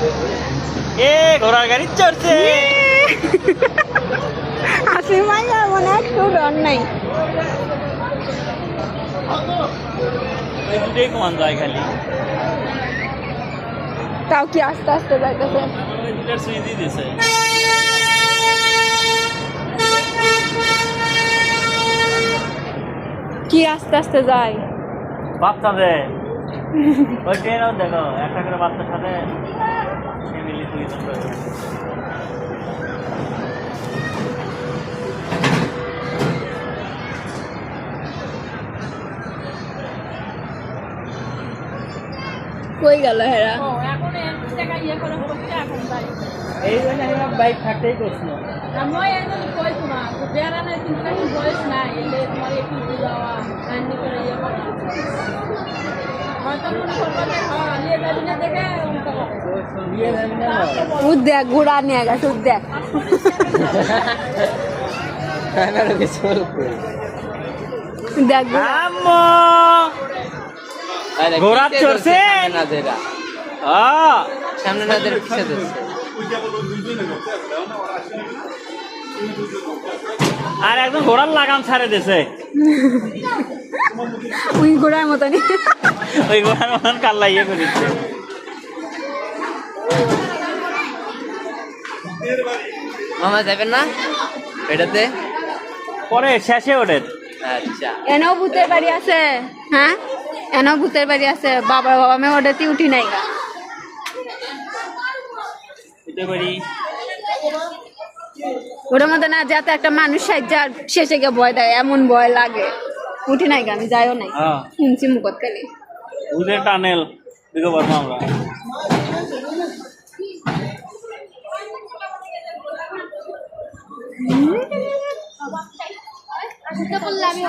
এ ঘোড়ার গাড়ি চড়ছে। আসি মাইয়া মনে একটু ডর নাই। এই দুটোই কমান যায় খালি। তাও কি আস্তে আস্তে যাইতেছে। ওই দুটার সুইচ দিয়ে দিছে। কি আস্তে আস্তে যায়। বাচ্চা দে ওই ট্রেনও দেখো একটা করে বাচ্চার সাথে ফ্যামিলি টুরিজম করে। কই গেল হেরা? এই জন্য আমরা বাইক থাকতেই করছিল। দেখ ঘোড়া নিয়ে গেছে দেখ। দেখ আম্মু ঘোড়া চড়ছে সামনে নাদের পিছে ধরছে। আর একদম ঘোড়ার লাগাম ছাড়ে দিছে। ওই ঘোড়ার মতনই। ওই ঘোড়ার মতন কাল্লা ইয়ে করেছে। মামা যাবেন না এটাতে? পরে শেষে ওঠে। আচ্ছা এনেও ভূতের বাড়ি আছে। হ্যাঁ এনেও ভূতের বাড়ি আছে। বাবা বাবা মেয়ে ওটাতে উঠি নাই গা। উঠতে পারি। ওটার মধ্যে না যাতে একটা মানুষ সাহায্য শেষে গিয়ে ভয় দেয় এমন ভয় লাগে। উঠি নাই গা আমি যাইও নাই। হ্যাঁ শুনছি মুখত খালি। ভূতের টানেল দিকে পারবো আমরা। আমি